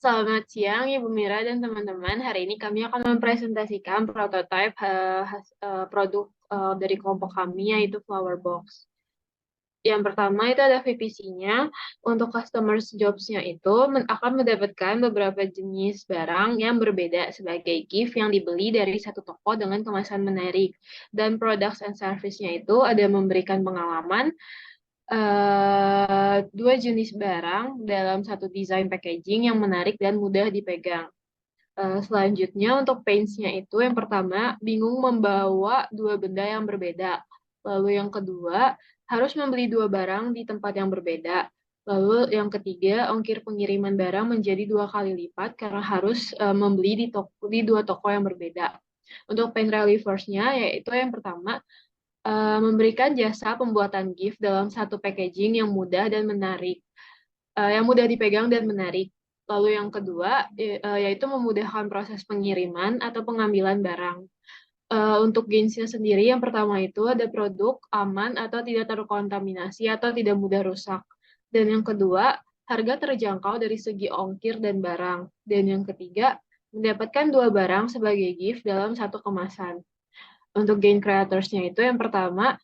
Selamat siang Ibu Mira dan teman-teman. Hari ini kami akan mempresentasikan prototipe produk dari kelompok kami yaitu Flower Box. Yang pertama itu ada VPC-nya. Untuk customers jobs-nya itu akan mendapatkan beberapa jenis barang yang berbeda sebagai gift yang dibeli dari satu toko dengan kemasan menarik. Dan products and service-nya itu ada memberikan pengalaman, dua jenis barang dalam satu desain packaging yang menarik dan mudah dipegang. Selanjutnya untuk paints-nya itu yang pertama bingung membawa dua benda yang berbeda. Lalu yang kedua harus membeli dua barang di tempat yang berbeda. Lalu yang ketiga ongkir pengiriman barang menjadi dua kali lipat karena harus membeli di dua toko yang berbeda. Untuk paint relievers-nya yaitu yang pertama memberikan jasa pembuatan gift dalam satu packaging yang mudah dan menarik, yang mudah dipegang dan menarik. Lalu yang kedua, yaitu memudahkan proses pengiriman atau pengambilan barang. Untuk gainsnya sendiri, yang pertama itu ada produk aman atau tidak terkontaminasi atau tidak mudah rusak. Dan yang kedua, harga terjangkau dari segi ongkir dan barang. Dan yang ketiga, mendapatkan dua barang sebagai gift dalam satu kemasan. Untuk gain creators-nya itu yang pertama,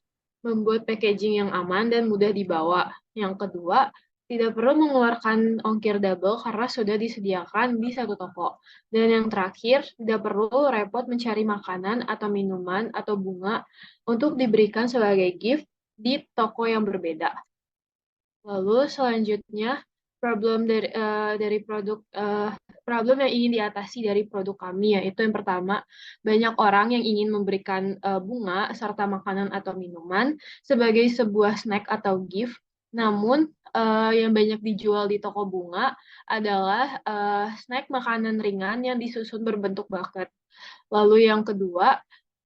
membuat packaging yang aman dan mudah dibawa. Yang kedua, tidak perlu mengeluarkan ongkir double karena sudah disediakan di satu toko. Dan yang terakhir, tidak perlu repot mencari makanan atau minuman atau bunga untuk diberikan sebagai gift di toko yang berbeda. Lalu selanjutnya, dari produk problem yang ingin diatasi dari produk kami yaitu yang pertama, banyak orang yang ingin memberikan bunga serta makanan atau minuman sebagai sebuah snack atau gift. Namun yang banyak dijual di toko bunga adalah snack makanan ringan yang disusun berbentuk bucket. Lalu yang kedua,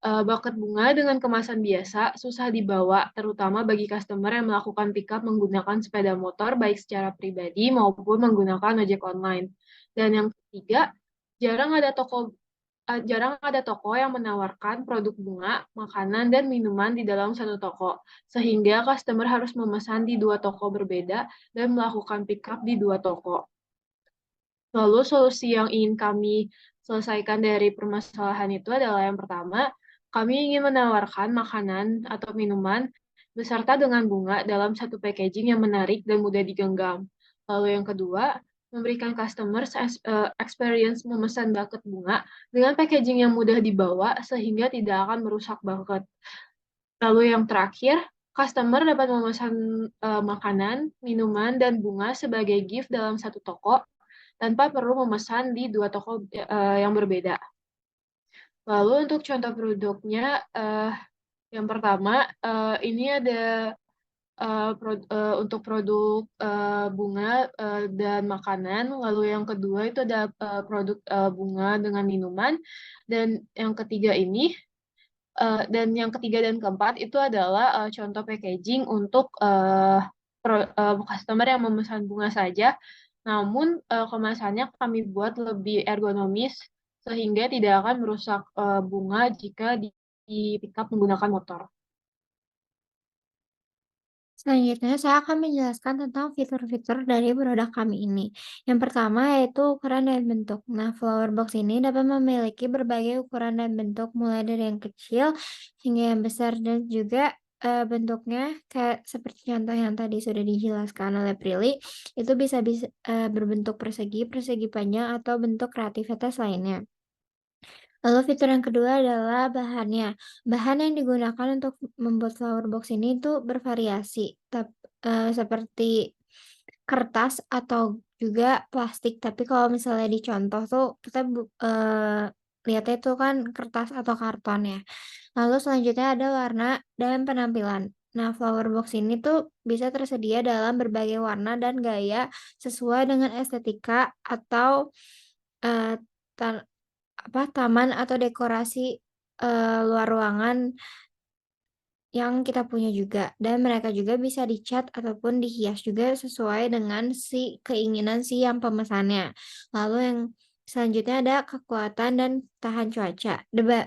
bucket bunga dengan kemasan biasa susah dibawa, terutama bagi customer yang melakukan pickup menggunakan sepeda motor baik secara pribadi maupun menggunakan ojek online. Dan yang ketiga, jarang ada toko jarang ada toko yang menawarkan produk bunga, makanan, dan minuman di dalam satu toko, sehingga customer harus memesan di dua toko berbeda dan melakukan pickup di dua toko. Lalu solusi yang ingin kami selesaikan dari permasalahan itu adalah yang pertama, kami ingin menawarkan makanan atau minuman beserta dengan bunga dalam satu packaging yang menarik dan mudah digenggam. Lalu yang kedua, memberikan customers experience memesan bucket bunga dengan packaging yang mudah dibawa sehingga tidak akan merusak bucket. Lalu yang terakhir, customer dapat memesan makanan, minuman, dan bunga sebagai gift dalam satu toko tanpa perlu memesan di dua toko yang berbeda. Lalu untuk contoh produknya, yang pertama ini ada untuk produk bunga dan makanan. Lalu yang kedua itu ada produk bunga dengan minuman. Dan yang ketiga ini dan yang ketiga dan keempat itu adalah contoh packaging untuk customer yang memesan bunga saja. Namun kemasannya kami buat lebih ergonomis sehingga tidak akan merusak bunga jika di pick up menggunakan motor. Selanjutnya, saya akan menjelaskan tentang fitur-fitur dari produk kami ini. Yang pertama yaitu ukuran dan bentuk. Nah, flower box ini dapat memiliki berbagai ukuran dan bentuk, mulai dari yang kecil hingga yang besar, dan juga bentuknya kayak seperti contoh yang tadi sudah dijelaskan oleh Prilly, itu bisa bisa berbentuk persegi, persegi panjang, atau bentuk kreativitas lainnya. Lalu fitur yang kedua adalah bahannya. Bahan yang digunakan untuk membuat flower box ini tuh bervariasi, seperti kertas atau juga plastik. Tapi kalau misalnya dicontoh tuh kita lihatnya itu kan kertas atau karton ya. Lalu selanjutnya ada warna dan penampilan. Nah, flower box ini tuh bisa tersedia dalam berbagai warna dan gaya sesuai dengan estetika atau eh, taman atau dekorasi, luar ruangan yang kita punya juga, dan mereka juga bisa dicat ataupun dihias juga sesuai dengan keinginan si yang pemesannya. Lalu yang selanjutnya ada kekuatan dan tahan cuaca.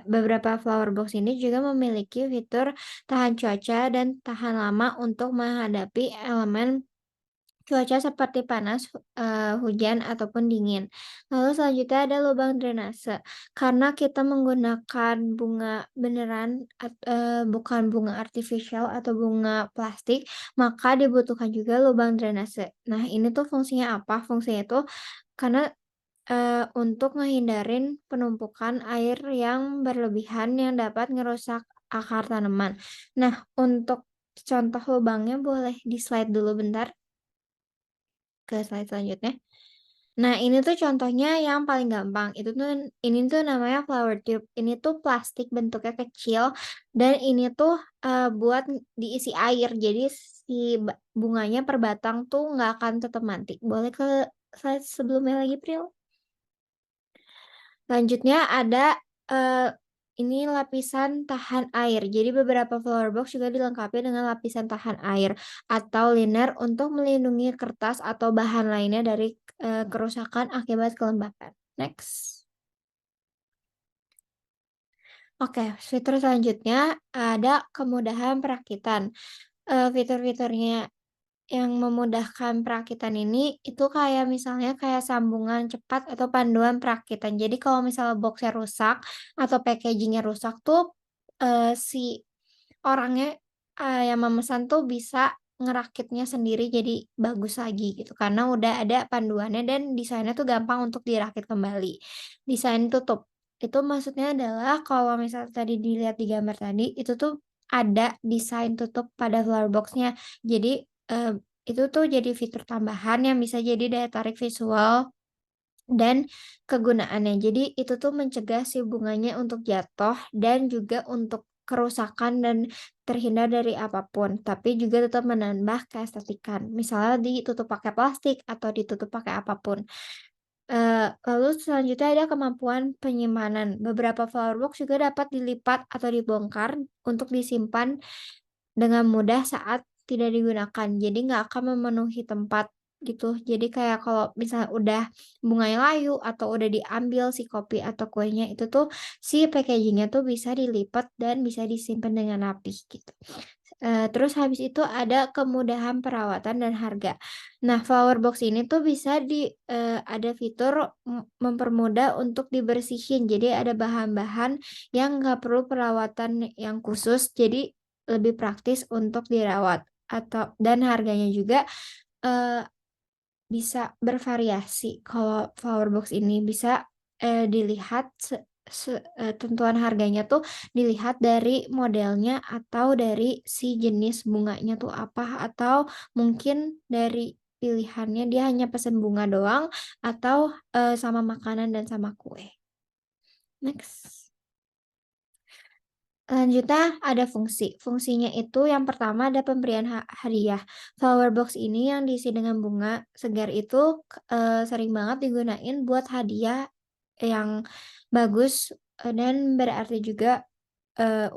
Beberapa flower box ini juga memiliki fitur tahan cuaca dan tahan lama untuk menghadapi elemen cuaca seperti panas, hujan, ataupun dingin. Lalu selanjutnya ada lubang drainase. Karena kita menggunakan bunga beneran, bukan bunga artifisial atau bunga plastik, maka dibutuhkan juga lubang drainase. Nah, ini tuh fungsinya apa? Fungsinya itu karena, untuk ngehindarin penumpukan air yang berlebihan yang dapat ngerusak akar tanaman. Nah, untuk contoh lubangnya boleh di-slide dulu bentar ke slide selanjutnya. Nah, ini tuh contohnya yang paling gampang. Ini tuh namanya flower tube. Ini tuh plastik bentuknya kecil dan ini tuh, buat diisi air. Jadi si bunganya per batang tuh nggak akan tetap mati. Boleh ke slide sebelumnya lagi, Pril? Selanjutnya ada, ini lapisan tahan air. Jadi beberapa flower box juga dilengkapi dengan lapisan tahan air atau liner untuk melindungi kertas atau bahan lainnya dari, kerusakan akibat kelembapan. Next. Oke, fitur selanjutnya ada kemudahan perakitan. Fitur-fiturnya yang memudahkan perakitan ini, itu kayak misalnya kayak sambungan cepat atau panduan perakitan. Jadi kalau misalnya box-nya rusak atau packaging-nya rusak tuh, si orangnya, yang memesan tuh bisa ngerakitnya sendiri jadi bagus lagi gitu, karena udah ada panduannya dan desainnya tuh gampang untuk dirakit kembali. Desain tutup, itu maksudnya adalah kalau misal tadi dilihat di gambar tadi, itu tuh ada desain tutup pada flower box-nya. Jadi, itu tuh jadi fitur tambahan yang bisa jadi daya tarik visual dan kegunaannya. Jadi itu tuh mencegah si bunganya untuk jatuh dan juga untuk kerusakan dan terhindar dari apapun, tapi juga tetap menambah keestetikan. Misalnya ditutup pakai plastik atau ditutup pakai apapun. Lalu selanjutnya ada kemampuan penyimpanan. Beberapa flower box juga dapat dilipat atau dibongkar untuk disimpan dengan mudah saat tidak digunakan. Jadi nggak akan memenuhi tempat gitu. Jadi kayak kalau misalnya udah bunganya layu atau udah diambil si kopi atau kuenya itu tuh, si packaging-nya tuh bisa dilipat dan bisa disimpan dengan rapi gitu. Terus habis itu ada kemudahan perawatan dan harga. Nah, flower box ini tuh bisa ada fitur mempermudah untuk dibersihin. Jadi ada bahan-bahan yang nggak perlu perawatan yang khusus, jadi lebih praktis untuk dirawat dan harganya juga, eee, bisa bervariasi. Kalau flower box ini bisa, dilihat tentuan harganya tuh dilihat dari modelnya atau dari si jenis bunganya tuh apa, atau mungkin dari pilihannya dia hanya pesen bunga doang atau, sama makanan dan sama kue. Next. Selanjutnya ada fungsi. Fungsinya itu yang pertama ada pemberian hadiah. Flower box ini yang diisi dengan bunga segar itu, sering banget digunain buat hadiah yang bagus, dan berarti juga,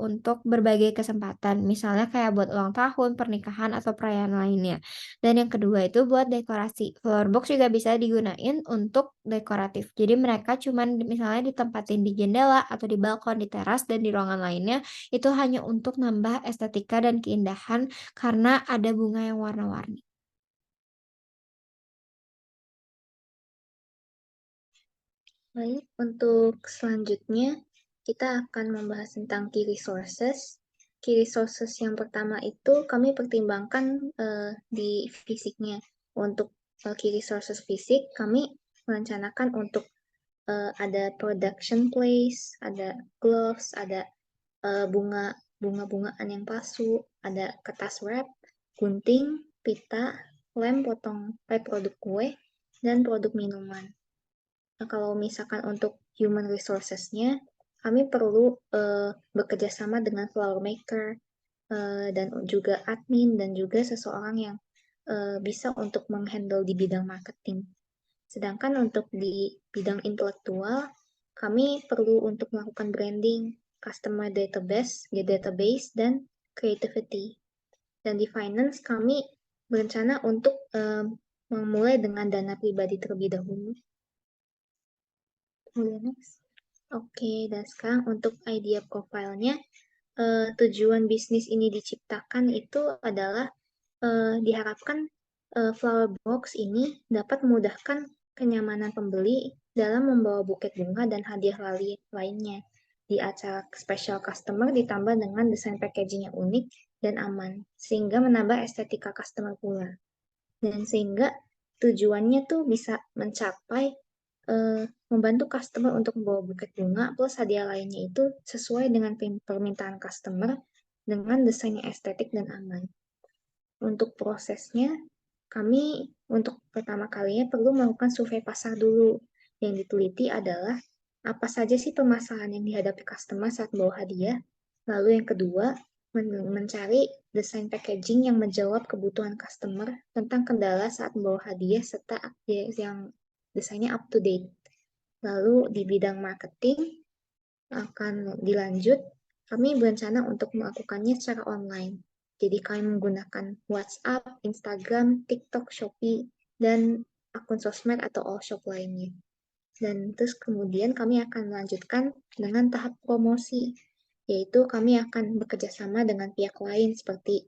untuk berbagai kesempatan. Misalnya kayak buat ulang tahun, pernikahan, atau perayaan lainnya. Dan yang kedua itu buat dekorasi. Flower box juga bisa digunain untuk dekoratif. Jadi mereka cuman misalnya ditempatin di jendela atau di balkon, di teras, dan di ruangan lainnya, itu hanya untuk nambah estetika dan keindahan karena ada bunga yang warna-warni. Baik, untuk selanjutnya kita akan membahas tentang key resources. Key resources yang pertama itu kami pertimbangkan di fisiknya. Untuk key resources fisik, kami merencanakan untuk ada production place, ada gloves, ada bunga-bungaan yang palsu, ada kertas wrap, gunting, pita, lem potong produk kue, dan produk minuman. Nah, kalau misalkan untuk human resources-nya, kami perlu bekerja sama dengan flower maker dan juga admin dan juga seseorang yang bisa untuk menghandle di bidang marketing. Sedangkan untuk di bidang intelektual, kami perlu untuk melakukan branding, customer database dan creativity. Dan di finance kami berencana untuk memulai dengan dana pribadi terlebih dahulu. Next. Oke, dan sekarang untuk idea profile-nya, tujuan bisnis ini diciptakan itu adalah diharapkan Flower box ini dapat memudahkan kenyamanan pembeli dalam membawa buket bunga dan hadiah lainnya. Di acara special customer ditambah dengan desain packaging yang unik dan aman, sehingga menambah estetika customer pula. Dan sehingga tujuannya tuh bisa mencapai membantu customer untuk membawa buket bunga plus hadiah lainnya itu sesuai dengan permintaan customer dengan desain yang estetik dan aman. Untuk prosesnya, kami untuk pertama kalinya perlu melakukan survei pasar dulu. Yang diteliti adalah apa saja sih permasalahan yang dihadapi customer saat membawa hadiah. Lalu yang kedua, mencari desain packaging yang menjawab kebutuhan customer tentang kendala saat membawa hadiah serta yang desainnya up to date. Lalu di bidang marketing akan dilanjut, kami berencana untuk melakukannya secara online. Jadi kami menggunakan WhatsApp, Instagram, TikTok, Shopee, dan akun sosmed atau all shop lainnya. Dan terus kemudian kami akan melanjutkan dengan tahap promosi, yaitu kami akan bekerja sama dengan pihak lain seperti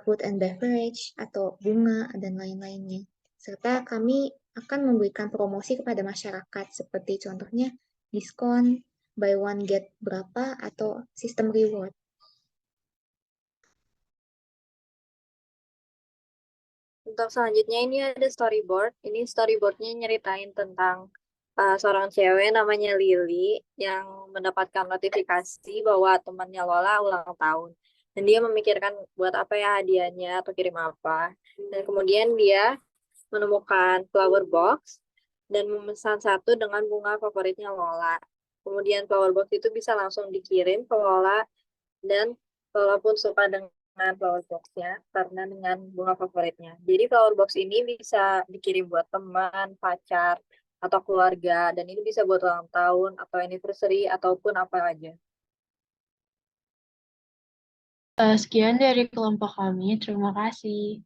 food and beverage atau bunga dan lain-lainnya. Serta kami akan memberikan promosi kepada masyarakat seperti contohnya diskon, buy one get berapa, atau sistem reward. Untuk selanjutnya ini ada storyboard. Ini storyboardnya nyeritain tentang seorang cewek namanya Lily yang mendapatkan notifikasi bahwa temannya Lola ulang tahun. Dan dia memikirkan buat apa ya hadiahnya atau kirim apa. Dan kemudian dia menemukan flower box dan memesan satu dengan bunga favoritnya Lola. Kemudian flower box itu bisa langsung dikirim ke Lola dan Lola pun suka dengan flower box-nya karena dengan bunga favoritnya. Jadi flower box ini bisa dikirim buat teman, pacar, atau keluarga, dan ini bisa buat ulang tahun atau anniversary ataupun apa aja. Sekian dari kelompok kami, terima kasih.